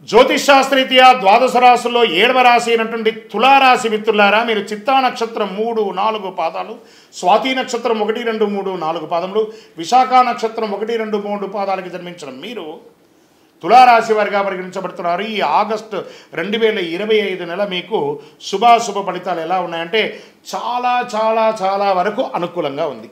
జ్యోతిషాస్త్రరీత్యా ద్వాదశ రాశుల్లో 7వ రాశి అయినటువంటి తులారాశి మిత్రులారా, మీరు చిత్తా నక్షత్రం 3, 4 పాదాలు, స్వాతి నక్షత్రం 1, 2, 3, 4 పాదములు, విశాఖ నక్షత్రం 1, 2, 3 పాదాలకి జన్మించిన మీరు తులారాశి వారిగా పరిగణించబడుతున్నారు. ఈ ఆగస్టు 2025 నెల మీకు శుభాశుభ ఫలితాలు ఎలా ఉన్నాయంటే చాలా చాలా చాలా వరకు అనుకూలంగా ఉంది.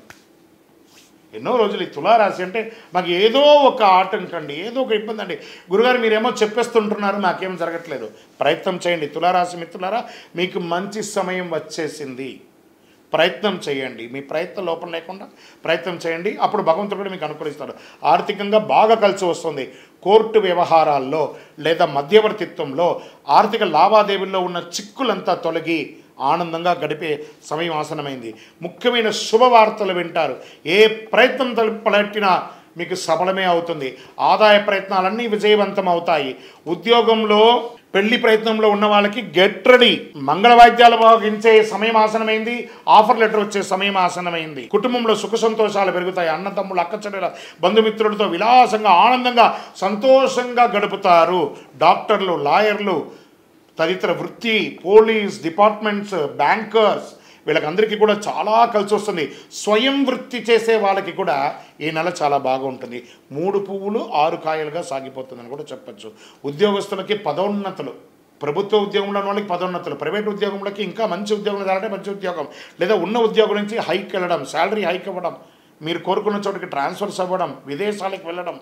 ఎన్నో రోజులు ఈ తులారాశి అంటే మాకు ఏదో ఒక ఆటంకండి, ఏదో ఒక ఇబ్బంది అండి. గురుగారు మీరేమో చెప్పేస్తుంటున్నారు, మాకేం జరగట్లేదు. ప్రయత్నం చేయండి తులారాశి మిత్రులారా, మీకు మంచి సమయం వచ్చేసింది. ప్రయత్నం చేయండి, మీ ప్రయత్నం లోపం లేకుండా ప్రయత్నం చేయండి. అప్పుడు భగవంతుడు కూడా మీకు అనుకూలిస్తాడు. ఆర్థికంగా బాగా కలిసి వస్తుంది. కోర్టు వ్యవహారాల్లో లేదా మధ్యవర్తిత్వంలో ఆర్థిక లావాదేవీల్లో ఉన్న చిక్కులంతా తొలగి ఆనందంగా గడిపే సమయం ఆసనమైంది. ముఖ్యమైన శుభవార్తలు వింటారు. ఏ ప్రయత్నం తలపెట్టినా మీకు సఫలమే అవుతుంది. ఆదాయ ప్రయత్నాలన్నీ విజయవంతం అవుతాయి. ఉద్యోగంలో పెళ్లి ప్రయత్నంలో ఉన్న వాళ్ళకి గెట్ రెడీ. మంగళ వాయిద్యాలు భావించే సమయం ఆసనమైంది. ఆఫర్ లెటర్ వచ్చే సమయం ఆసనమైంది. కుటుంబంలో సుఖ సంతోషాలు పెరుగుతాయి. అన్నతమ్ములు, అక్కచెల్లెల, బంధుమిత్రులతో విలాసంగా ఆనందంగా సంతోషంగా గడుపుతారు. డాక్టర్లు, లాయర్లు, తదితర వృత్తి, పోలీస్ డిపార్ట్మెంట్స్, బ్యాంకర్స్ వీళ్ళకందరికీ కూడా చాలా కలిసి వస్తుంది. స్వయం వృత్తి చేసే వాళ్ళకి కూడా ఈ నెల చాలా బాగుంటుంది. 3 పువ్వులు 6 కాయలుగా సాగిపోతుందని కూడా చెప్పచ్చు. ఉద్యోగస్తులకి పదోన్నతులు, ప్రభుత్వ ఉద్యోగంలో ఉన్న వాళ్ళకి పదోన్నతులు, ప్రైవేట్ ఉద్యోగంలోకి ఇంకా మంచి ఉద్యోగం కావాలంటే మంచి ఉద్యోగం, లేదా ఉన్న ఉద్యోగం నుంచి హైక్ వెళ్ళడం, శాలరీ హైక్ అవ్వడం, మీరు కోరుకున్న చోటికి ట్రాన్స్ఫర్స్ అవ్వడం, విదేశాలకు వెళ్ళడం,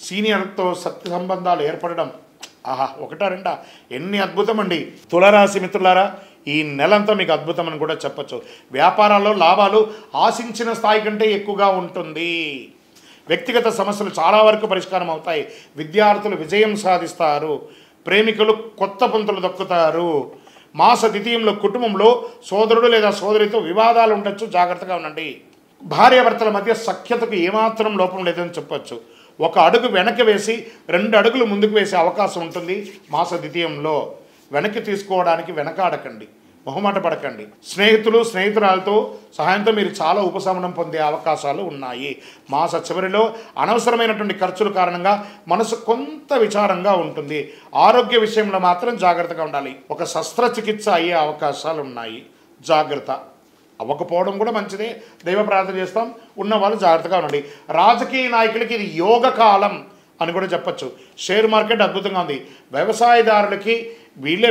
సీనియర్తో సత్య సంబంధాలు ఏర్పడడం. ఆహా, 1, 2 ఎన్ని అద్భుతం అండి. తులారాశి మిత్రులారా, ఈ నెలంతా మీకు అద్భుతం అని కూడా చెప్పచ్చు. వ్యాపారాల్లో లాభాలు ఆశించిన స్థాయి కంటే ఎక్కువగా ఉంటుంది. వ్యక్తిగత సమస్యలు చాలా వరకు పరిష్కారం అవుతాయి. విద్యార్థులు విజయం సాధిస్తారు. ప్రేమికులు కొత్త పంతులు దక్కుతారు. మాస ద్వితీయంలో కుటుంబంలో సోదరుడు లేదా సోదరితో వివాదాలు ఉండొచ్చు, జాగ్రత్తగా ఉండండి. భార్యాభర్తల మధ్య సఖ్యతకు ఏమాత్రం లోపం లేదని చెప్పచ్చు. 1 అడుగు వెనక్కి వేసి 2 అడుగులు ముందుకు వేసే అవకాశం ఉంటుంది. మాస ద్వితీయంలో వెనక్కి తీసుకోవడానికి వెనకాడకండి, మొహమాట పడకండి. స్నేహితురాలతో సహాయంతో మీరు చాలా ఉపశమనం పొందే అవకాశాలు ఉన్నాయి. మాస చివరిలో అనవసరమైనటువంటి ఖర్చుల కారణంగా మనసు కొంత విచారంగా ఉంటుంది. ఆరోగ్య విషయంలో మాత్రం జాగ్రత్తగా ఉండాలి. ఒక శస్త్రచికిత్స అయ్యే అవకాశాలు ఉన్నాయి, జాగ్రత్త. అవ్వకపోవడం కూడా మంచిదే, దైవ ప్రార్థన చేస్తాం. ఉన్నవాళ్ళు జాగ్రత్తగా ఉండండి. రాజకీయ నాయకులకి ఇది యోగ కాలం అని కూడా చెప్పచ్చు. షేర్ మార్కెట్ అద్భుతంగా ఉంది. వ్యవసాయదారులకి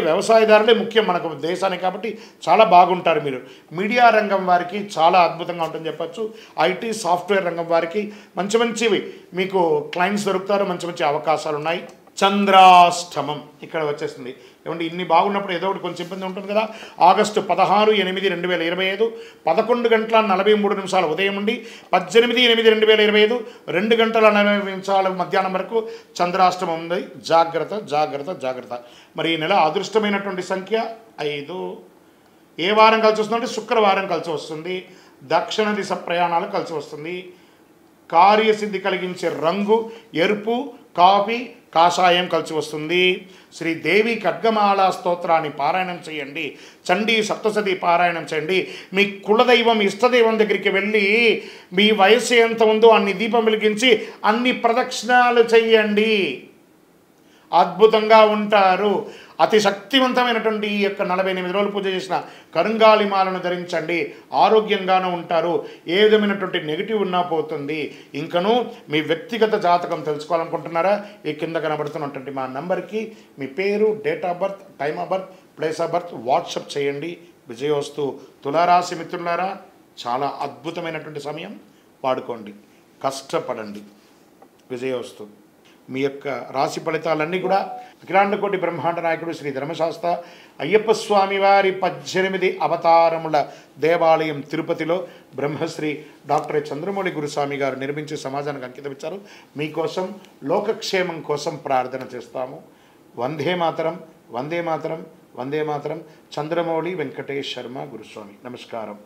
వ్యవసాయదారులే ముఖ్యం మనకు దేశానికి, కాబట్టి చాలా బాగుంటారు మీరు. మీడియా రంగం వారికి చాలా అద్భుతంగా ఉంటుందని చెప్పచ్చు. ఐటీ సాఫ్ట్వేర్ రంగం వారికి మంచివి మీకు క్లయింట్స్ దొరుకుతారు. మంచి అవకాశాలు ఉన్నాయి. చంద్రాష్టమం ఇక్కడ వచ్చేస్తుంది. ఏమంటే ఇన్ని బాగున్నప్పుడు ఏదో ఒకటి కొంచెం ఇబ్బంది ఉంటుంది కదా. ఆగస్టు 16/8/2025 11:43 ఉదయం నుండి 18/8/2025 2:40 మధ్యాహ్నం వరకు చంద్రాష్టమం ఉంది. జాగ్రత్త జాగ్రత్త జాగ్రత్త. మరి ఈ నెల అదృష్టమైనటువంటి సంఖ్య 5. ఏ వారం కలిసి వస్తుందంటే శుక్రవారం కలిసి వస్తుంది. దక్షిణ దిశ ప్రయాణాలు కలిసి వస్తుంది. కార్యసిద్ధి కలిగించే రంగు ఎరుపు, కాఫీ, కాషాయం కలిసి వస్తుంది. శ్రీదేవి ఖడ్గమాల స్తోత్రాన్ని పారాయణం చేయండి. చండీ సప్తశతి పారాయణం చేయండి. మీ కులదైవం ఇష్టదైవం దగ్గరికి వెళ్ళి మీ వయస్సు ఎంత ఉందో అన్ని దీపం వెలిగించి అన్ని ప్రదక్షిణాలు చెయ్యండి. అద్భుతంగా ఉంటారు. అతి శక్తివంతమైనటువంటి ఈ యొక్క 48 రోజులు పూజ చేసిన కరుంగాలిమాలను ధరించండి. ఆరోగ్యంగానూ ఉంటారు. ఏ విధమైనటువంటి నెగిటివ్ ఉన్నా పోతుంది. ఇంకనూ మీ వ్యక్తిగత జాతకం తెలుసుకోవాలనుకుంటున్నారా? ఈ కింద కనబడుతున్నటువంటి మా నంబర్కి మీ పేరు, date of birth, time of birth, place of birth WhatsApp చేయండి. విజయోస్తు. తులారాశి మిత్రులారా, చాలా అద్భుతమైనటువంటి సమయం, వాడుకోండి, కష్టపడండి. విజయోస్తు. మీ యొక్క రాశి ఫలితాలన్నీ కూడా అఖిలాండకోటి బ్రహ్మాండ నాయకుడు శ్రీ ధర్మశాస్త్ర అయ్యప్ప స్వామి వారి 18 అవతారముల దేవాలయం తిరుపతిలో బ్రహ్మశ్రీ డాక్టర్ చంద్రమౌళి గురుస్వామి గారు నిర్మించి సమాజానికి అంకితం ఇచ్చారు. మీకోసం లోకక్షేమం కోసం ప్రార్థన చేస్తాము. వందే మాతరం, వందే మాతరం, వందే మాతరం. చంద్రమౌళి వెంకటేష్ శర్మ గురుస్వామి. నమస్కారం.